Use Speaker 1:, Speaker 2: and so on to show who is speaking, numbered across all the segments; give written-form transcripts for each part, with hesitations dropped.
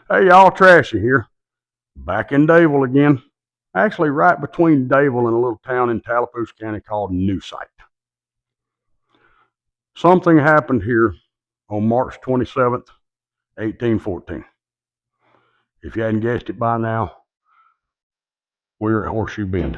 Speaker 1: Hey y'all, Trashy here. Back in Dayville again. Actually, right between Dayville and a little town in Tallapoosa County called New Site. Something happened here on March 27th, 1814. If you hadn't guessed it by now, we're at Horseshoe Bend.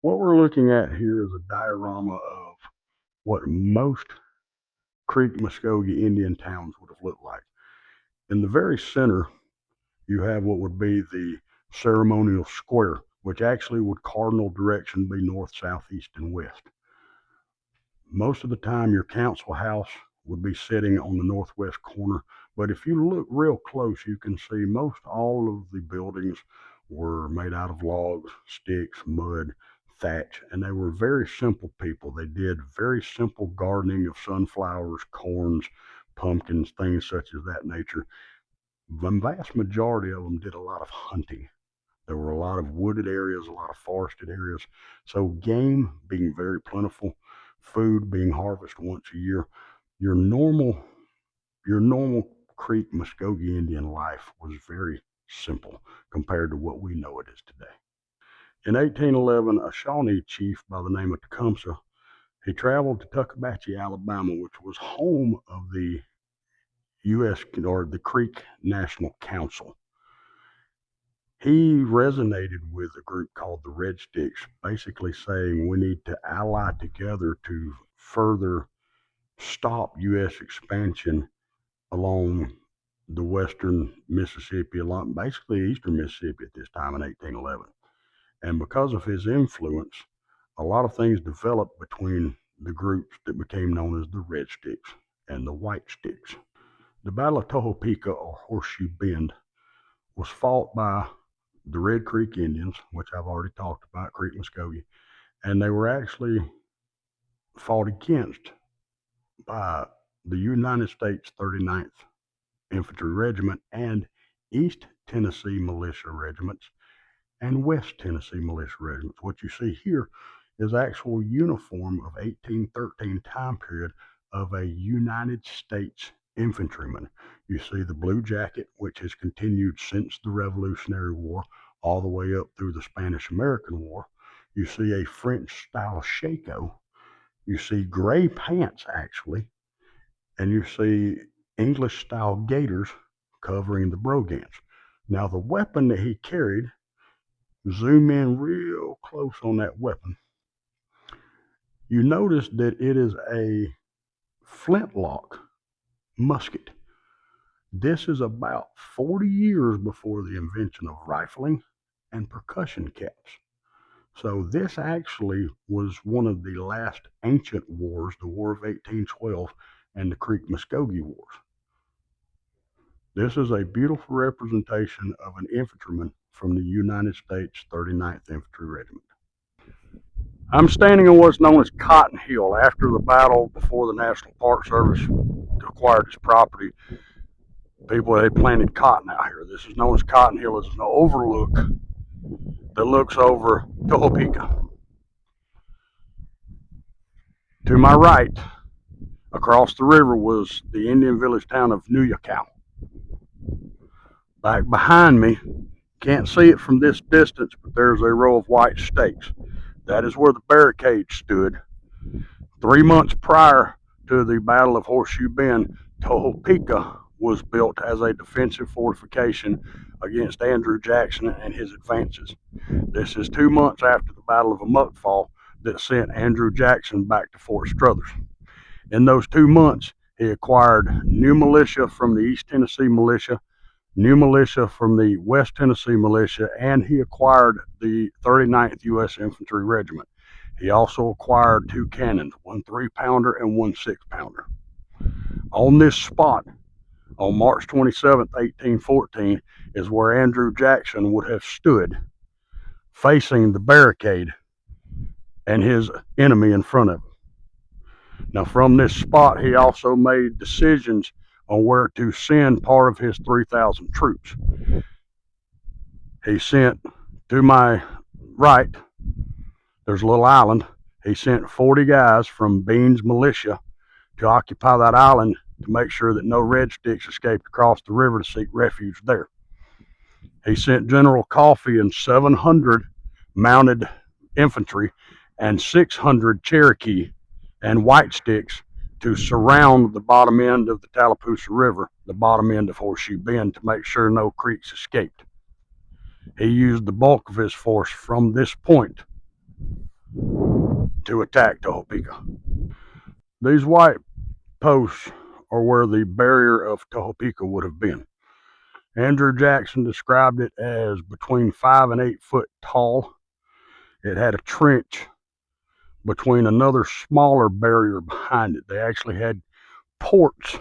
Speaker 1: What we're looking at here is a diorama of what most Creek Muskogee Indian towns would have looked like. In the very center, you have what would be the ceremonial square, which actually would cardinal direction be north, south, east, and west. Most of the time, your council house would be sitting on the northwest corner, but if you look real close, you can see most all of the buildings were made out of logs, sticks, mud, thatch, and they were very simple people. They did very simple gardening of sunflowers, corns, pumpkins, things such as that nature. The vast majority of them did a lot of hunting. There were a lot of wooded areas, a lot of forested areas. So game being very plentiful, food being harvested once a year, your normal your normal Creek Muskogee Indian life was very simple compared to what we know it is today. In 1811, a Shawnee chief by the name of Tecumseh, he traveled to Tuckabashie, Alabama, which was home of the U.S. or the Creek National Council. He resonated with a group called the Red Sticks, basically saying we need to ally together to further stop U.S. expansion along the western Mississippi, along basically eastern Mississippi at this time in 1811. And because of his influence, a lot of things developed between the groups that became known as the Red Sticks and the White Sticks. The Battle of Tohopeka or Horseshoe Bend was fought by the Red Creek Indians, which I've already talked about, Creek Muskogee, and they were actually fought against by the United States 39th Infantry Regiment and East Tennessee Militia Regiments and West Tennessee Militia Regiments. What you see here is actual uniform of 1813 time period of a United States infantryman. You see the blue jacket, which has continued since the Revolutionary War all the way up through the Spanish-American War. You see a French-style shako. You see gray pants, actually, and you see English-style gaiters covering the brogans. Now, the weapon that he carried, zoom in real close on that weapon, you notice that it is a flintlock musket. This is about 40 years before the invention of rifling and percussion caps. So this actually was one of the last ancient wars, the War of 1812 and the Creek Muskogee Wars. This is a beautiful representation of an infantryman from the United States 39th Infantry Regiment. I'm standing on what's known as Cotton Hill. After the battle, before the National Park Service acquired this property, people had planted cotton out here. This is known as Cotton Hill. It's an overlook that looks over Tohopeka. To my right, across the river, was the Indian village town of Nuyakow. Back behind me, can't see it from this distance, but there's a row of white stakes. That is where the barricade stood. 3 months prior to the Battle of Horseshoe Bend, Tohopeka was built as a defensive fortification against Andrew Jackson and his advances. This is 2 months after the Battle of Amukfall that sent Andrew Jackson back to Fort Struthers. In those 2 months, He acquired new militia from the East Tennessee Militia, new militia from the West Tennessee Militia, and he acquired the 39th U.S. Infantry Regiment. He also acquired 2 cannons, one 3-pounder and one 6-pounder. On this spot, on March 27, 1814, is where Andrew Jackson would have stood facing the barricade and his enemy in front of him. Now, from this spot, he also made decisions on where to send part of his 3,000 troops. He sent, to my right, there's a little island. He sent 40 guys from Bean's militia to occupy that island to make sure that no Red Sticks escaped across the river to seek refuge there. He sent General Coffee and 700 mounted infantry and 600 Cherokee and White Sticks to surround the bottom end of the Tallapoosa River, the bottom end of Horseshoe Bend, to make sure no creeks escaped. He used the bulk of his force from this point to attack Tohopeka. These white posts are where the barrier of Tohopeka would have been. Andrew Jackson described it as between 5 and 8 foot tall. It had a trench between another smaller barrier behind it. They actually had ports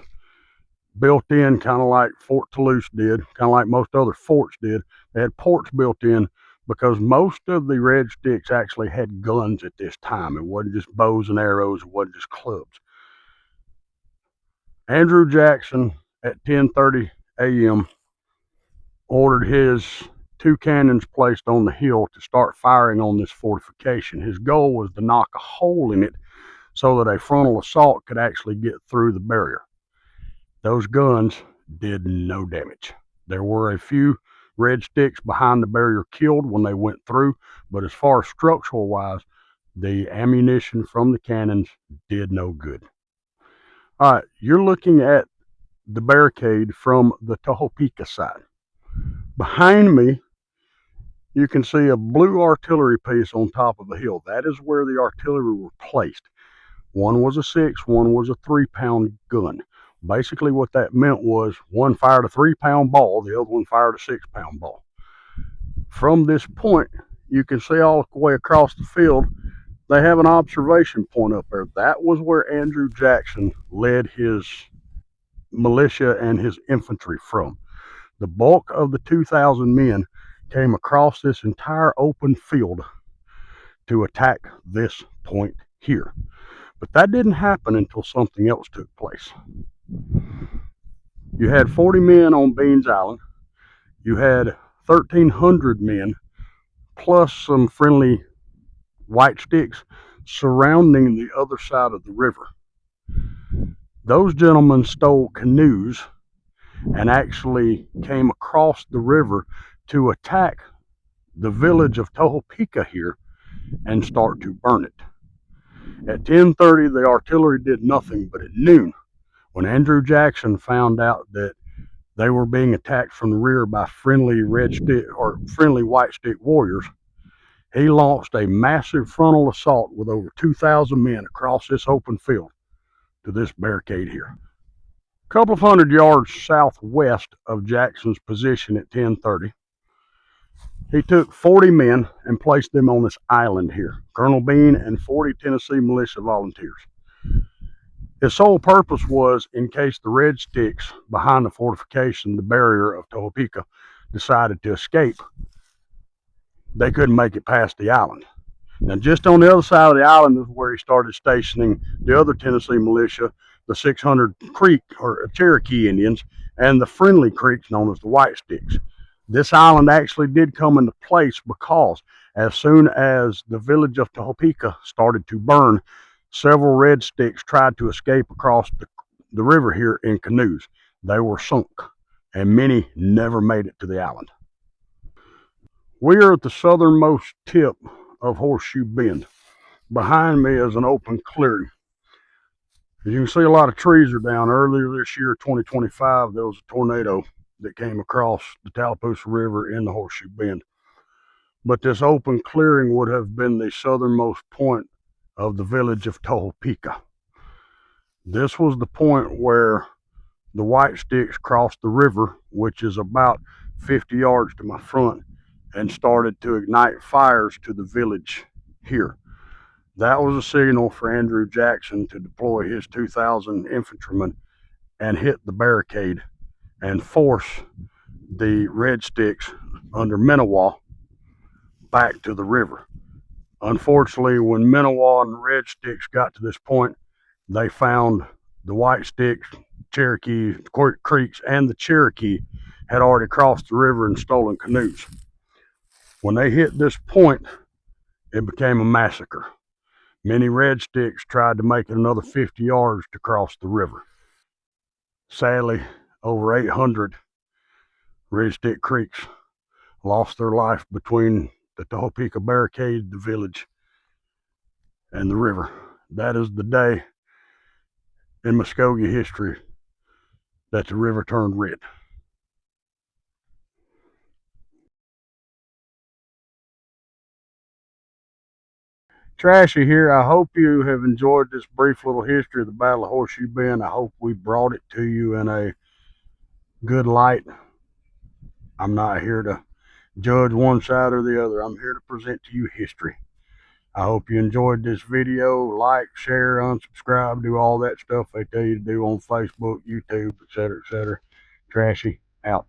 Speaker 1: built in, kind of like Fort Toulouse did, kind of like most other forts did. They had ports built in because most of the Red Sticks actually had guns at this time. It wasn't just bows and arrows, it wasn't just clubs. Andrew Jackson at 10:30 a.m. ordered his 2 cannons placed on the hill to start firing on this fortification. His goal was to knock a hole in it so that a frontal assault could actually get through the barrier. Those guns did no damage. There were a few Red Sticks behind the barrier killed when they went through, but as far as structural wise, the ammunition from the cannons did no good. All right, you're looking at the barricade from the Tohopeka side. Behind me, you can see a blue artillery piece on top of a hill. That is where the artillery were placed. One was a 6, one was a 3-pound gun. Basically what that meant was one fired a 3-pound ball, the other one fired a 6-pound ball. From this point, you can see all the way across the field, they have an observation point up there. That was where Andrew Jackson led his militia and his infantry from. The bulk of the 2,000 men came across this entire open field to attack this point here. But that didn't happen until something else took place. You had 40 men on Beans Island. You had 1,300 men plus some friendly White Sticks surrounding the other side of the river. Those gentlemen stole canoes and actually came across the river to attack the village of Tohopeka here and start to burn it. At 10:30, the artillery did nothing, but at noon, when Andrew Jackson found out that they were being attacked from the rear by friendly Red Stick or friendly White Stick warriors, he launched a massive frontal assault with over 2,000 men across this open field to this barricade here. A couple of hundred yards southwest of Jackson's position at 10:30, he took 40 men and placed them on this island here, Colonel Bean and 40 Tennessee militia volunteers. His sole purpose was, in case the Red Sticks behind the fortification, the barrier of Tohopeka, decided to escape, they couldn't make it past the island. Now, just on the other side of the island is where he started stationing the other Tennessee militia, the 600 Creek or Cherokee Indians, and the friendly Creeks known as the White Sticks. This island actually did come into place because as soon as the village of Tohopeka started to burn, several Red Sticks tried to escape across the river here in canoes. They were sunk, and many never made it to the island. We are at the southernmost tip of Horseshoe Bend. Behind me is an open clearing. As you can see, a lot of trees are down. Earlier this year, 2025, there was a tornado that came across the Tallapoosa River in the Horseshoe Bend. But this open clearing would have been the southernmost point of the village of Tohopeka. This was the point where the White Sticks crossed the river, which is about 50 yards to my front, and started to ignite fires to the village here. That was a signal for Andrew Jackson to deploy his 2,000 infantrymen and hit the barricade and force the Red Sticks under Minawa back to the river. Unfortunately, when Minawa and the Red Sticks got to this point, they found the White Sticks, Cherokee Creeks, and the Cherokee had already crossed the river and stolen canoes. When they hit this point, it became a massacre. Many Red Sticks tried to make it another 50 yards to cross the river. Sadly, over 800 Red Stick Creeks lost their life between the Tohopeka barricade, the village, and the river. That is the day in Muskogee history that the river turned red. Trashy here. I hope you have enjoyed this brief little history of the Battle of Horseshoe Bend. I hope we brought it to you in a good light. I'm not here to judge one side or the other. I'm here to present to you history. I hope you enjoyed this video. Like, share, unsubscribe, do all that stuff they tell you to do on Facebook, YouTube, etc., etc. Trashy out.